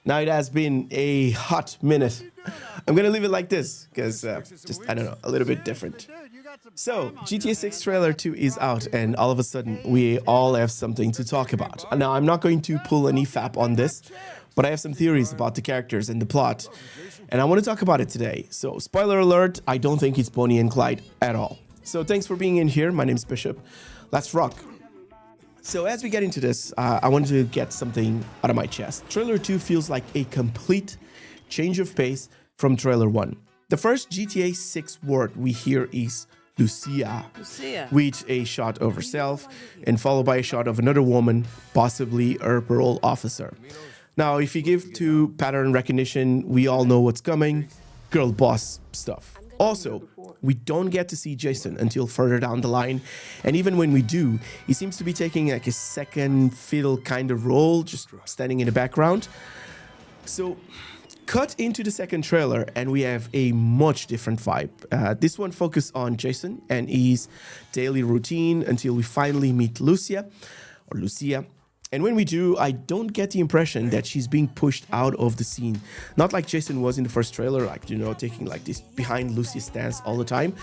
Now it has been a hot minute. I'm gonna leave it like this because just I don't know, a little bit different. So GTA 6 trailer 2 is out, and all of a sudden we all have something to talk about. Now I'm not going to pull an EFAP on this, but I have some theories about the characters and the plot, and I want to talk about it today. So spoiler alert: I don't think it's Bonnie and Clyde at all. So thanks for being in here. My name's Bishop. Let's rock. So as we get into this, I wanted to get something out of my chest. Trailer 2 feels like a complete change of pace from trailer 1. The first GTA 6 word we hear is Lucia, with a shot of herself and followed by a shot of another woman, possibly her parole officer. Now, if you give to pattern recognition, we all know what's coming, girl boss stuff. Also, we don't get to see Jason until further down the line, and even when we do, he seems to be taking like a second fiddle kind of role, just standing in the background. So, cut into the second trailer, and we have a much different vibe. This one focuses on Jason and his daily routine until we finally meet Lucia. And when we do, I don't get the impression that she's being pushed out of the scene. Not like Jason was in the first trailer, like, taking like this behind Lucia stance all the time.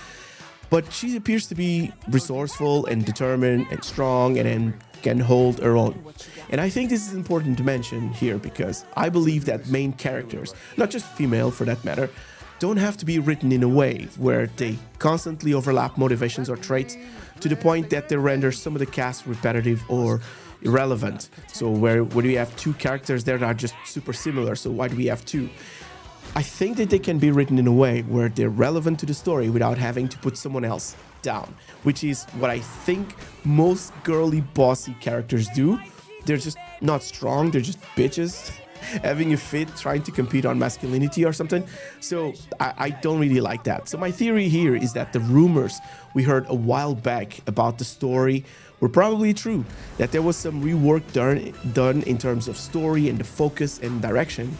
But she appears to be resourceful and determined and strong and can hold her own. And I think this is important to mention here because I believe that main characters, not just female for that matter, don't have to be written in a way where they constantly overlap motivations or traits to the point that they render some of the cast repetitive or irrelevant. So where do we have two characters there that are just super similar, so why do we have two? I think that they can be written in a way where they're relevant to the story without having to put someone else down, which is what I think most girly bossy characters do. They're just not strong, they're just bitches having a fit, trying to compete on masculinity or something. So I don't really like that. So my theory here is that the rumors we heard a while back about the story were probably true, that there was some rework done in terms of story and the focus and direction.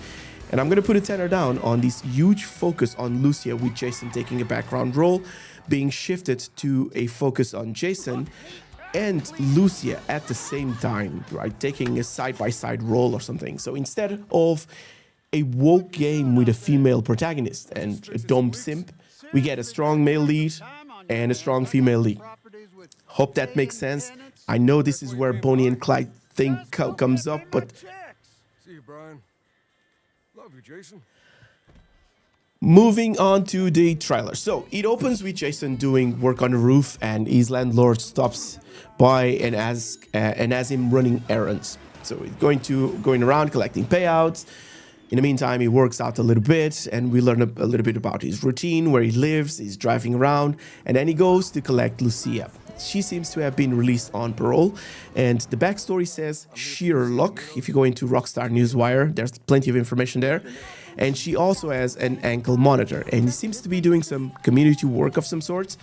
And I'm gonna put a tenner down on this huge focus on Lucia, with Jason taking a background role, being shifted to a focus on Jason and Lucia at the same time, right? Taking a side-by-side role or something. So instead of a woke game with a female protagonist and a dumb simp, we get a strong male lead and a strong female lead. Hope that makes sense. I know this is where Bonnie and Clyde thing comes up, but See you, Brian. Love you, Jason. moving on to the trailer. So it opens with Jason doing work on the roof, and his landlord stops by and has him running errands. So he's going around collecting payouts. In the meantime, he works out a little bit, and we learn a little bit about his routine, where he lives, he's driving around, and then he goes to collect Lucia. She seems to have been released on parole, and the backstory says sheer luck. If you go into Rockstar Newswire, there's plenty of information there. And she also has an ankle monitor, and he seems to be doing some community work of some sorts.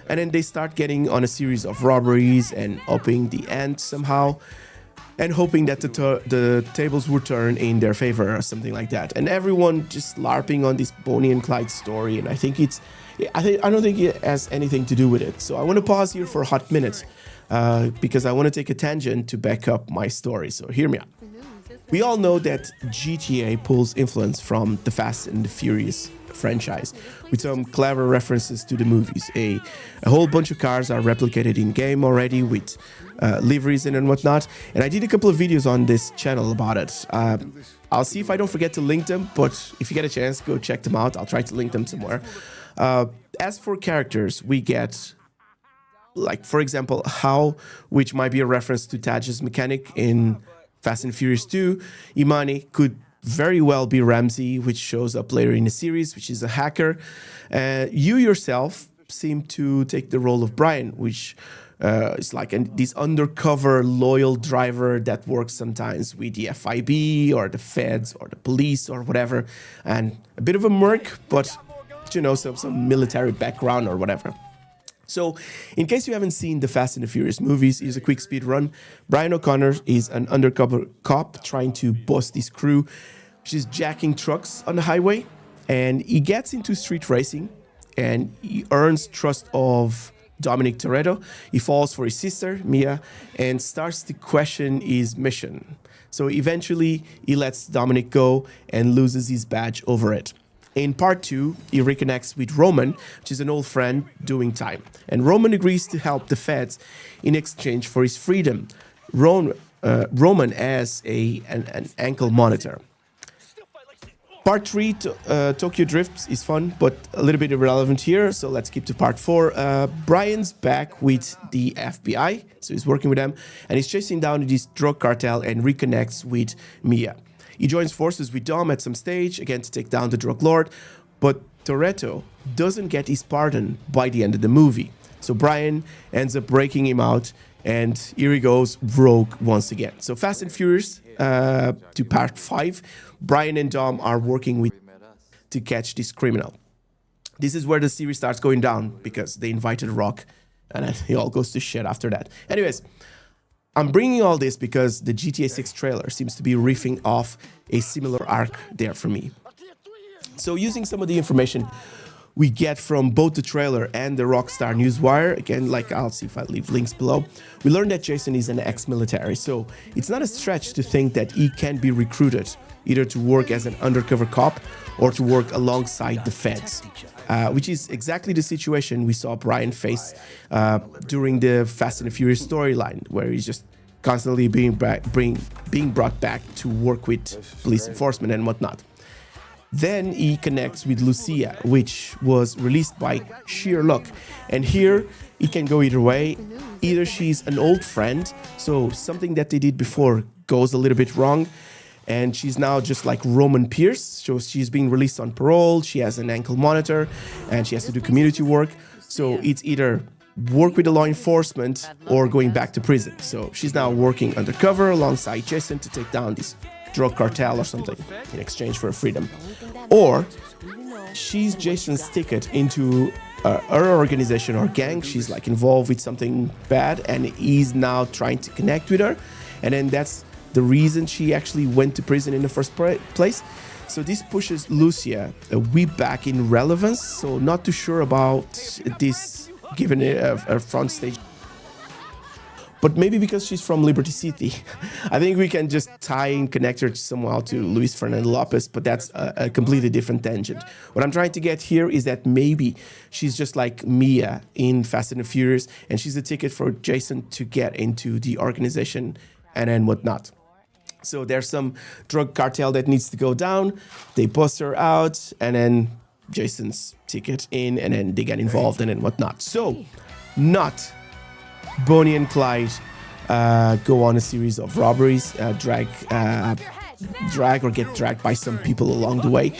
And then they start getting on a series of robberies and upping the ante somehow, and hoping that the tables would turn in their favor or something like that. And everyone just LARPing on this Bonnie and Clyde story, and I don't think it has anything to do with it. So I want to pause here for a hot minute because I want to take a tangent to back up my story. So hear me out. We all know that GTA pulls influence from the Fast and the Furious franchise, with some clever references to the movies. A whole bunch of cars are replicated in game already, with liveries and whatnot. And I did a couple of videos on this channel about it. I'll see if I don't forget to link them, but if you get a chance, go check them out. I'll try to link them somewhere. As for characters, we get, like, for example, which might be a reference to Taj's mechanic in Fast and Furious 2. Imani could very well be Ramsey, which shows up later in the series, which is a hacker. You yourself seem to take the role of Brian, which is like this undercover loyal driver that works sometimes with the FIB or the feds or the police or whatever, and a bit of a merc, but some military background or whatever. So, in case you haven't seen the Fast and the Furious movies, here's a quick speed run. Brian O'Connor is an undercover cop trying to bust this crew, which is jacking trucks on the highway. And he gets into street racing, and he earns trust of Dominic Toretto. He falls for his sister, Mia, and starts to question his mission. So eventually, he lets Dominic go and loses his badge over it. In part 2, he reconnects with Roman, which is an old friend doing time. And Roman agrees to help the feds in exchange for his freedom. Roman as an ankle monitor. Part 3, Tokyo Drift, is fun, but a little bit irrelevant here, so let's keep to part 4. Brian's back with the FBI, so he's working with them, and he's chasing down this drug cartel and reconnects with Mia. He joins forces with Dom at some stage, again to take down the drug lord, but Toretto doesn't get his pardon by the end of the movie. So Brian ends up breaking him out, and here he goes rogue once again. So Fast and Furious to part 5, Brian and Dom are working with to catch this criminal. This is where the series starts going down because they invited Rock, and then it all goes to shit after that. Anyways, I'm bringing all this because the GTA 6 trailer seems to be riffing off a similar arc there for me. So using some of the information we get from both the trailer and the Rockstar Newswire, again, like I'll see if I leave links below, we learned that Jason is an ex-military, so it's not a stretch to think that he can be recruited either to work as an undercover cop or to work alongside the feds, which is exactly the situation we saw Brian face during the Fast and the Furious storyline, where he's just constantly being brought back to work with police enforcement and whatnot. Then he connects with Lucia, which was released by sheer luck. And here, it can go either way. Either she's an old friend, so something that they did before goes a little bit wrong, and she's now just like Roman Pierce. So she's being released on parole, she has an ankle monitor, and she has to do community work. So it's either work with the law enforcement or going back to prison. So she's now working undercover alongside Jason to take down this drug cartel or something in exchange for freedom. Or she's Jason's ticket into her organization or gang. She's like involved with something bad and he's now trying to connect with her, and then that's the reason she actually went to prison in the first place. So this pushes Lucia a wee back in relevance, so not too sure about this given a front stage. But maybe because she's from Liberty City, I think we can just tie and connect her somehow to Luis Fernando Lopez, but that's a completely different tangent. What I'm trying to get here is that maybe she's just like Mia in Fast and the Furious, and she's a ticket for Jason to get into the organization and then whatnot. So there's some drug cartel that needs to go down, they bust her out, and then Jason's ticket in, and then they get involved and then whatnot. So, not Bonnie and Clyde go on a series of robberies, drag or get dragged by some people along the way.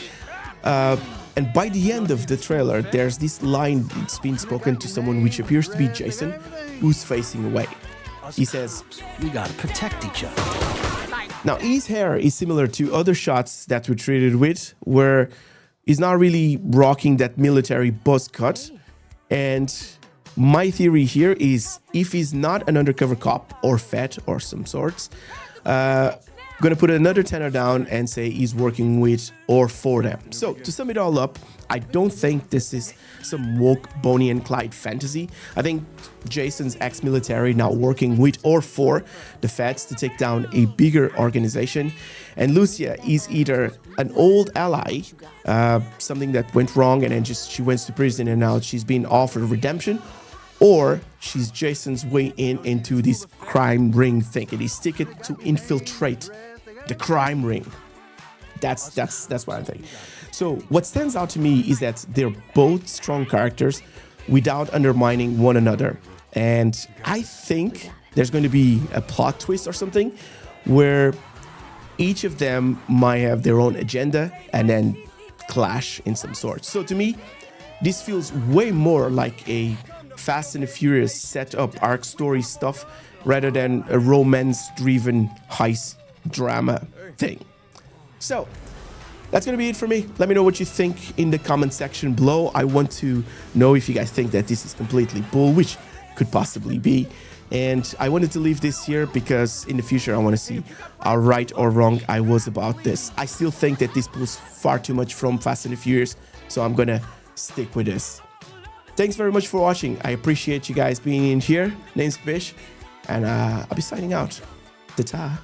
And by the end of the trailer, there's this line that's been spoken to someone which appears to be Jason, who's facing away. He says, "We gotta protect each other." Now, his hair is similar to other shots that we're treated with, where he's not really rocking that military buzz cut. And my theory here is if he's not an undercover cop or fed or some sorts, gonna put another tenor down and say he's working with or for them. So to sum it all up, I don't think this is some woke Bonnie and Clyde fantasy. I think Jason's ex-military now working with or for the feds to take down a bigger organization, and Lucia is either an old ally, something that went wrong and then she went to prison and now she's being offered redemption, or she's Jason's way into this crime ring thing, and his ticket to infiltrate the crime ring. That's what I'm thinking. So what stands out to me is that they're both strong characters without undermining one another. And I think there's going to be a plot twist or something where each of them might have their own agenda and then clash in some sort. So to me, this feels way more like a Fast and the Furious set-up arc story stuff rather than a romance-driven heist drama thing. So that's going to be it for me. Let me know what you think in the comment section below. I want to know if you guys think that this is completely bull, which could possibly be. And I wanted to leave this here because in the future I want to see how right or wrong I was about this. I still think that this pulls far too much from Fast and the Furious, so I'm going to stick with this. Thanks very much for watching. I appreciate you guys being in here. Name's Bish, and I'll be signing out. Ta-ta.